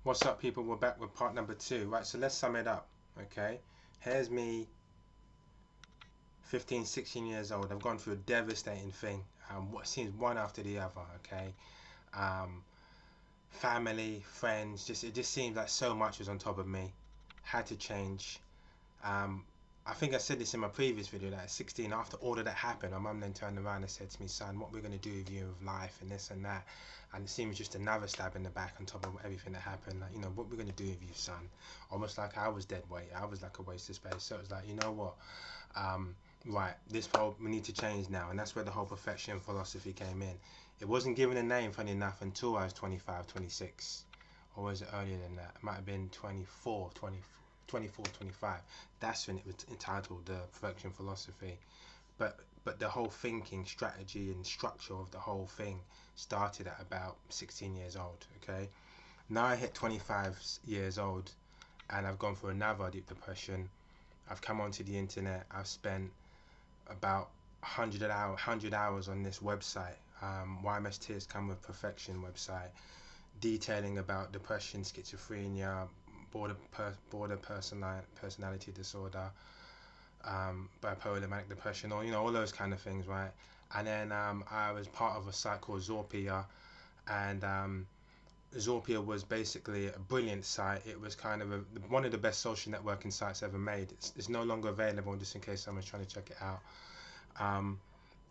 What's up, people? We're back with part number 2. Right, so let's sum it up. Okay, here's me, 15, 16 years old. I've gone through a devastating thing. What seems one after the other. Okay, um, family, friends, it just seems like so much was on top of me. Had to change. Um, I think I said this in my previous video that at 16, after all of that happened, my mum then turned around and said to me, son, what we're going to do with you with life and this and that. And it seems just another stab in the back on top of everything that happened. Like, what we're going to do with you, son. Almost like I was dead weight. I was like a waste of space. So it was like, you know what? Right, we need to change now. And that's where the whole perfection philosophy came in. It wasn't given a name, funny enough, until I was 25, 26. Or was it earlier than that? It might have been 24, 25. That's when it was entitled the perfection philosophy. But the whole thinking strategy and structure of the whole thing started at about 16 years old. Okay, now I hit 25 years old and I've gone through another deep depression. I've come onto the internet. I've spent about 100 hours on this website, YMS Tears Come With Perfection website, detailing about depression, schizophrenia, border personality disorder, bipolar, manic depression, or all those kind of things, right? And then I was part of a site called Zorpia, and Zorpia was basically a brilliant site. It was kind of one of the best social networking sites ever made. It's no longer available, just in case someone's trying to check it out.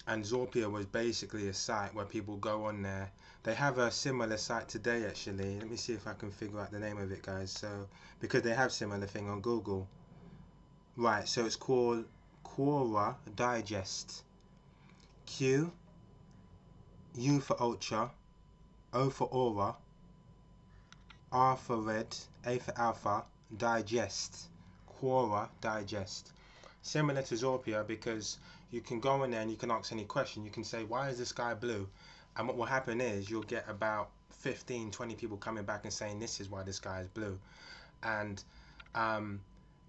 And Zorpia was basically a site where people go on there. They have a similar site today, actually. Let me see if I can figure out the name of it, guys. So, because they have similar thing on Google. Right, so it's called Quora Digest. Q, U for Ultra, O for Aura, R for Red, A for Alpha, Digest. Quora Digest. Similar to Zorpia, because you can go in there and you can ask any question. You can say, why is the sky blue? And what will happen is you'll get about 15, 20 people coming back and saying, this is why the sky is blue. And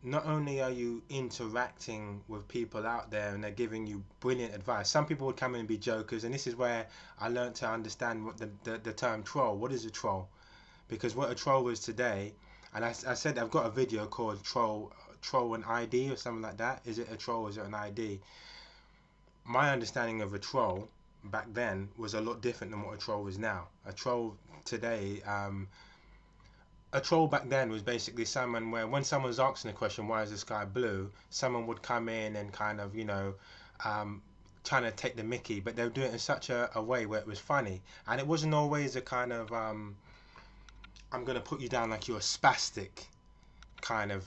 not only are you interacting with people out there and they're giving you brilliant advice, some people would come in and be jokers, and this is where I learned to understand what the term troll. What is a troll? Because what a troll is today, and I said I've got a video called troll and ID or something like that. Is it a troll or is it an ID? My understanding of a troll back then was a lot different than what a troll is now. A troll today, a troll back then was basically someone where when someone's asking a question, why is the sky blue, someone would come in and kind of, trying to take the mickey, but they would do it in such a way where it was funny. And it wasn't always a kind of, I'm going to put you down like you're a spastic kind of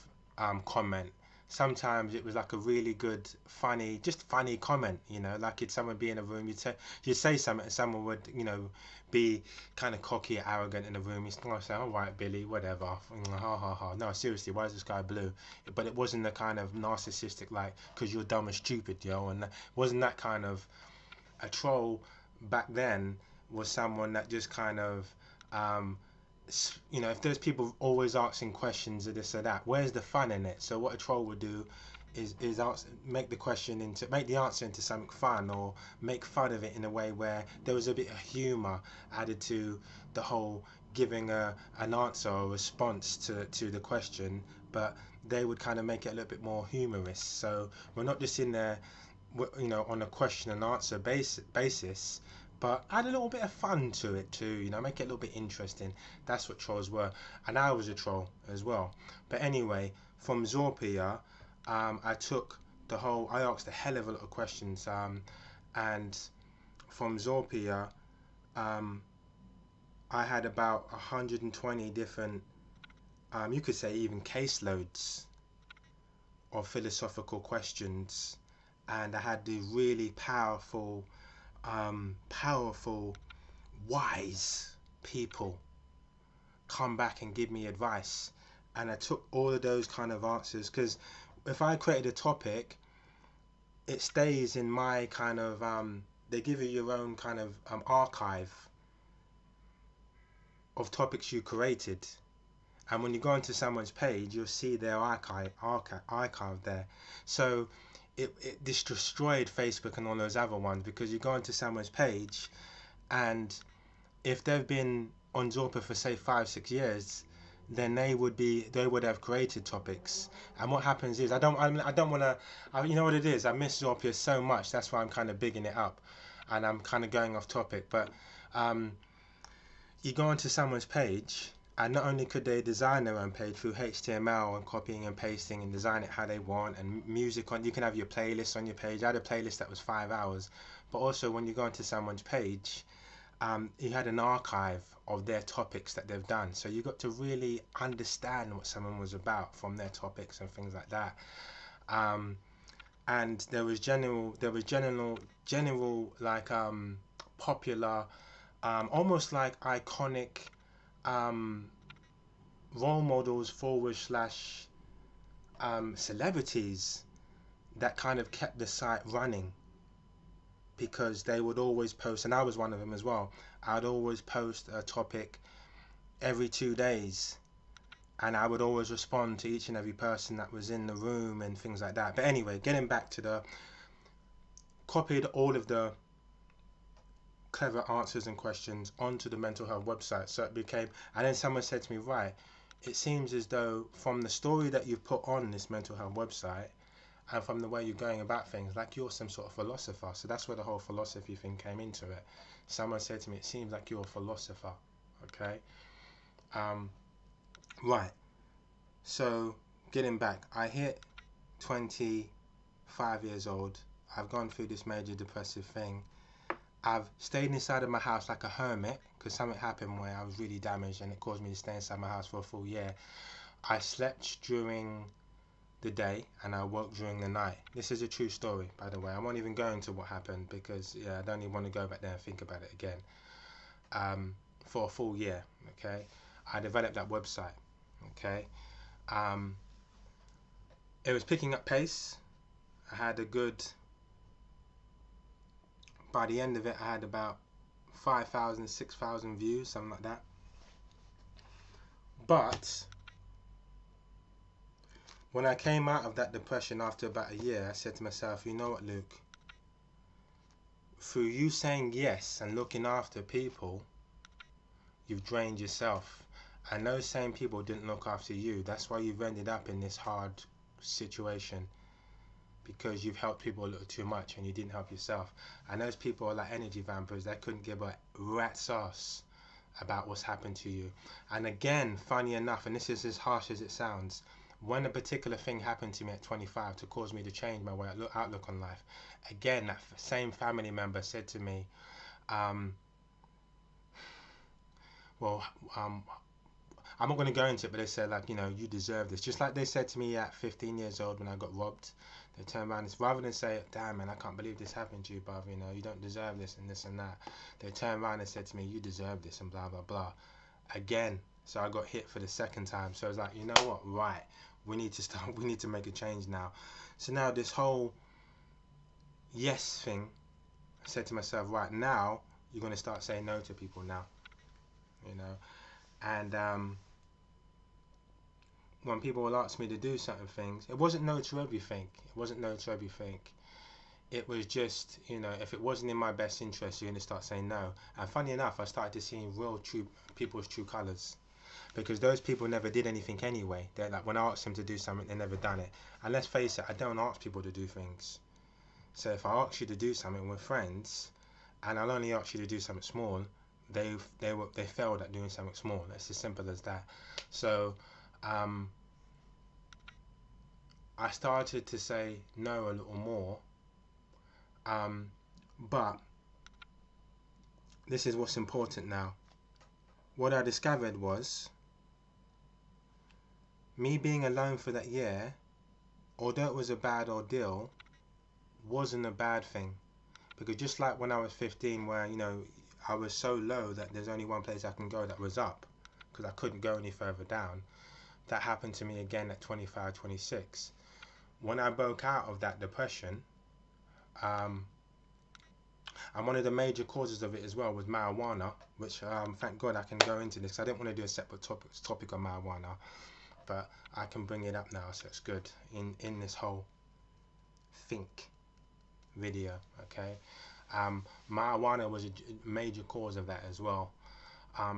comment. Sometimes it was like a really good, funny, just funny comment, like if someone be in a room, you'd say something and someone would, be kind of cocky, arrogant in the room. You'd say, all right, Billy, whatever. Ha ha ha. No, seriously, why is the sky blue? But it wasn't the kind of narcissistic, like, because you're dumb and stupid, and it wasn't that kind of. A troll back then was someone that just kind of, if there's people always asking questions of this or that, where's the fun in it? So what a troll would do is make the answer into something fun, or make fun of it in a way where there was a bit of humor added to the whole giving an answer or response to the question, but they would kind of make it a little bit more humorous. So we're not just in there, on a question and answer basis, but add a little bit of fun to it too, make it a little bit interesting. That's what trolls were, and I was a troll as well. But anyway, from Zorpia, I asked a hell of a lot of questions, and from Zorpia, I had about 120 different, you could say even caseloads of philosophical questions, and I had the really powerful, wise people come back and give me advice, and I took all of those kind of answers, because if I created a topic, it stays in my kind of, they give you your own kind of archive of topics you created, and when you go into someone's page, you'll see their archive there. So it destroyed Facebook and all those other ones, because you go into someone's page, and if they've been on Zorpia for say 5-6 years, then they would have created topics. And what happens is, I don't want to, you know what it is, I miss Zorpia so much, that's why I'm kind of bigging it up, and I'm kind of going off topic. But you go onto someone's page, and not only could they design their own page through HTML and copying and pasting and design it how they want, and music on, you can have your playlist on your page. I had a playlist that was 5 hours. But also when you go onto someone's page, you had an archive of their topics that they've done, so you got to really understand what someone was about from their topics and things like that. And there was general like popular, almost like iconic role models forward slash celebrities that kind of kept the site running, because they would always post, and I was one of them as well. I'd always post a topic every 2 days, and I would always respond to each and every person that was in the room and things like that. But anyway, getting back to the, copied all of the clever answers and questions onto the mental health website, so it became, and then someone said to me, right, it seems as though from the story that you've put on this mental health website, and from the way you're going about things, like you're some sort of philosopher. So that's where the whole philosophy thing came into it. Someone said to me, it seems like you're a philosopher. Okay. Right. So getting back, I hit 25 years old. I've gone through this major depressive thing. I've stayed inside of my house like a hermit, because something happened where I was really damaged and it caused me to stay inside my house for a full year. I slept during the day and I woke during the night. This is a true story, by the way. I won't even go into what happened, because I don't even want to go back there and think about it again. For a full year, okay, I developed that website. Okay, it was picking up pace. I had a good, by the end of it, I had about 5,000, 6,000 views, something like that. But when I came out of that depression after about a year, I said to myself, you know what, Luke? Through you saying yes and looking after people, you've drained yourself. And those same people didn't look after you. That's why you've ended up in this hard situation, because you've helped people a little too much and you didn't help yourself. And those people are like energy vampires. They couldn't give a rat's ass about what's happened to you. And again, funny enough, and this is as harsh as it sounds, when a particular thing happened to me at 25 to cause me to change my outlook on life, again, that same family member said to me, I'm not going to go into it, but they said, like, you know, you deserve this. Just like they said to me at 15 years old when I got robbed. They turned around and, rather than say, damn, man, I can't believe this happened to you, bruv, you know, you don't deserve this and this and that. They turned around and said to me, you deserve this and blah, blah, blah. Again, so I got hit for the second time. So I was like, you know what, right, we need to make a change now. So now this whole yes thing, I said to myself, right, now you're going to start saying no to people now, you know. And when people will ask me to do certain things, it wasn't no to everything. It wasn't no to everything. It was just, you know, if it wasn't in my best interest, you're going to start saying no. And funny enough, I started to see real true people's true colours, because those people never did anything anyway. They're like, when I asked them to do something, they never done it. And let's face it, I don't ask people to do things. So if I ask you to do something with friends, and I'll only ask you to do something small, they failed at doing something small. It's as simple as that. So I started to say no a little more, but this is what's important now. What I discovered was, me being alone for that year, although it was a bad ordeal, wasn't a bad thing. Because just like when I was 15, where, you know, I was so low that there's only one place I can go, that was up, because I couldn't go any further down. That happened to me again at 25, 26. When I broke out of that depression, and one of the major causes of it as well was marijuana, which thank God I can go into this. I didn't want to do a separate topic on marijuana, but I can bring it up now, so it's good in this whole think video. Okay, marijuana was a major cause of that as well,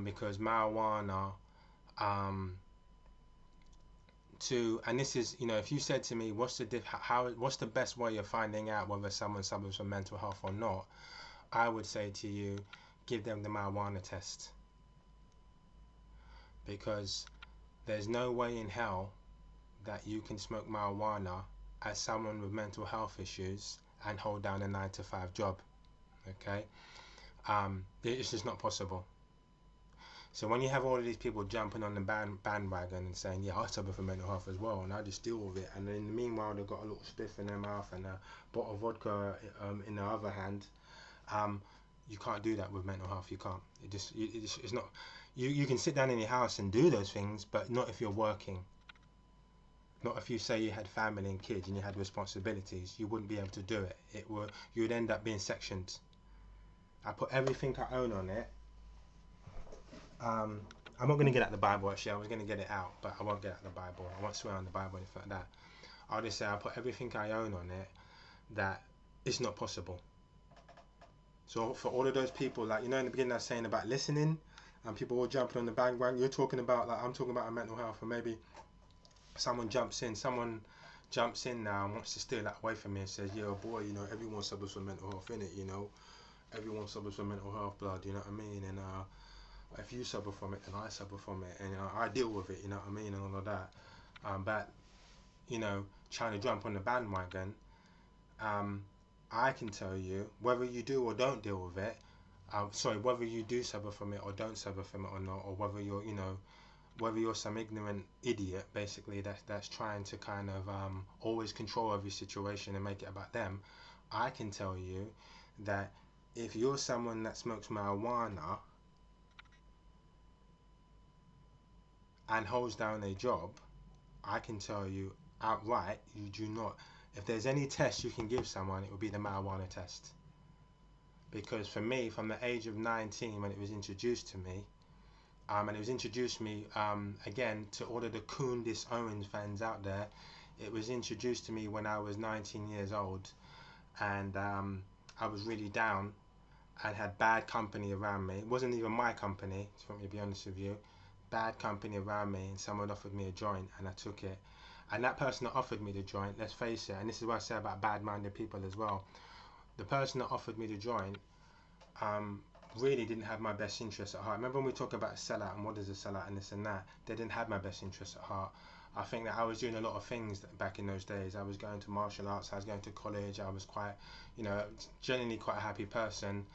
because marijuana and this is, if you said to me, what's the best way of finding out whether someone suffers from mental health or not, I would say to you, give them the marijuana test, because there's no way in hell that you can smoke marijuana as someone with mental health issues and hold down a 9 to 5 job. Okay, it's just not possible. So when you have all of these people jumping on the bandwagon and saying, yeah, I suffer from mental health as well, and I just deal with it, and then in the meanwhile they've got a little spliff in their mouth and a bottle of vodka in the other hand, you can't do that with mental health. You can't. It's not. You can sit down in your house and do those things, but not if you're working. Not if you say you had family and kids and you had responsibilities. You wouldn't be able to do it. You would end up being sectioned. I put everything I own on it. I'm not going to get out the Bible, actually. I was going to get it out, but I won't get out the Bible. I won't swear on the Bible or anything like that. I'll just say I put everything I own on it, that it's not possible. So for all of those people, like, in the beginning I was saying about listening, and people all jumping on the bandwagon, you're talking about, like, I'm talking about a mental health, and maybe someone jumps in now and wants to steal that away from me and says, yeah, boy, everyone suffers from mental health, innit, everyone suffers from mental health, blood, you know what I mean, and if you suffer from it, then I suffer from it, and I deal with it, you know what I mean, and all of that. But trying to jump on the bandwagon, I can tell you, whether you do or don't deal with it, whether you do suffer from it or don't suffer from it or not, or whether you're some ignorant idiot, basically, that's trying to kind of always control every situation and make it about them, I can tell you that if you're someone that smokes marijuana and holds down a job, I can tell you outright, you do not. If there's any test you can give someone, it would be the marijuana test. Because for me, from the age of 19, when it was introduced to me, and it was introduced to me, again, to all of the Candace Owens fans out there, it was introduced to me when I was 19 years old, and I was really down and had bad company around me. It wasn't even my company, to be honest with you. Bad company around me, and someone offered me a joint, and I took it. And that person that offered me the joint, let's face it, and this is what I say about bad-minded people as well, the person that offered me the joint really didn't have my best interest at heart. Remember when we talk about a sellout and what is a sellout and this and that, they didn't have my best interest at heart. I think that I was doing a lot of things back in those days. I was going to martial arts, I was going to college, I was quite, generally quite a happy person,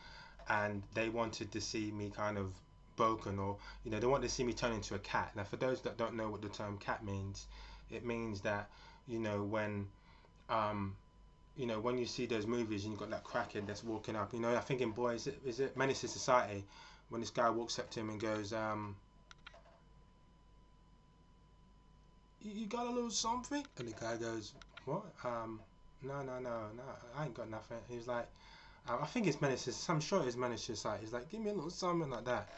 and they wanted to see me kind of broken, or they wanted to see me turn into a cat. Now, for those that don't know what the term cat means, it means that when when you see those movies and you've got that crackhead that's walking up, I think in Boys, is it Menace to Society, when this guy walks up to him and goes, you got a little something? And the guy goes, what? No, I ain't got nothing. He's like, I think it's Menace, I'm sure it's Menace to Society. He's like, give me a little something like that.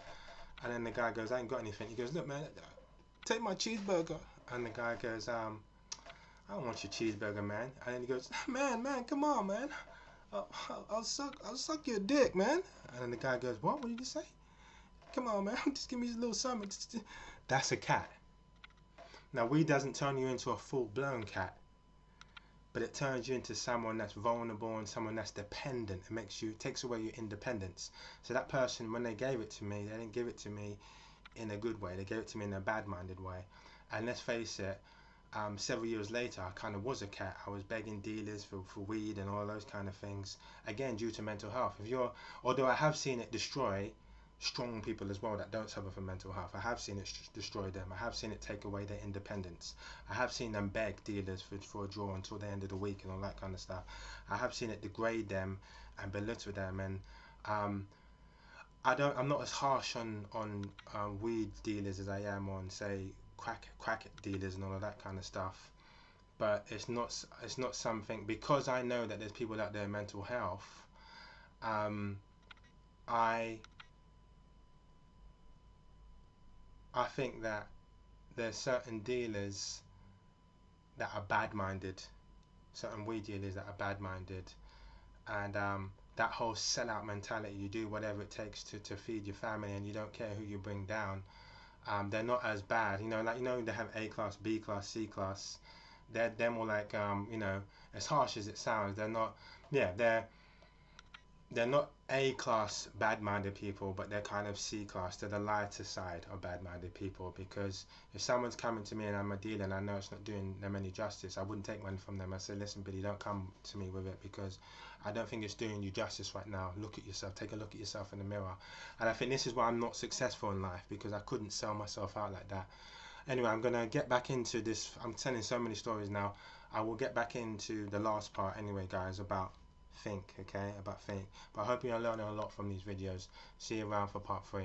And then the guy goes, I ain't got anything. He goes, look, man, take my cheeseburger. And the guy goes, I don't want your cheeseburger, man. And then he goes, man, come on, man. I'll suck your dick, man. And then the guy goes, what did you say? Come on, man, just give me a little something. That's a cat. Now, weed doesn't turn you into a full-blown cat, but it turns you into someone that's vulnerable and someone that's dependent. It takes away your independence. So that person, when they gave it to me, they didn't give it to me in a good way. They gave it to me in a bad-minded way. And let's face it, several years later, I kind of was a cat. I was begging dealers for weed and all those kind of things, again, due to mental health. Although I have seen it destroy strong people as well that don't suffer from mental health. I have seen it destroy them. I have seen it take away their independence. I have seen them beg dealers for a draw until the end of the week and all that kind of stuff. I have seen it degrade them and belittle them. And I'm not as harsh on weed dealers as I am on, say, crack dealers and all of that kind of stuff. But it's not something, because I know that there's people out there with mental health. I think that there's certain dealers that are bad-minded, certain weed dealers that are bad-minded, and that whole sellout mentality, you do whatever it takes to feed your family and you don't care who you bring down. they're not as bad. You know, like, you know, they have A class, B class, C class. They're more like, you know, as harsh as it sounds, they're not. Yeah, they're not A class bad-minded people, but they're kind of C class. They're the lighter side of bad-minded people, because if someone's coming to me and I'm a dealer and I know it's not doing them any justice, I wouldn't take money from them. I say, listen, Billy, don't come to me with it, because I don't think it's doing you justice right now. Look at yourself. Take a look at yourself in the mirror. And I think this is why I'm not successful in life, because I couldn't sell myself out like that. Anyway, I'm going to get back into this. I'm telling so many stories now. I will get back into the last part anyway, guys, about think, okay, about think. But I hope you're learning a lot from these videos. See you around for part 3.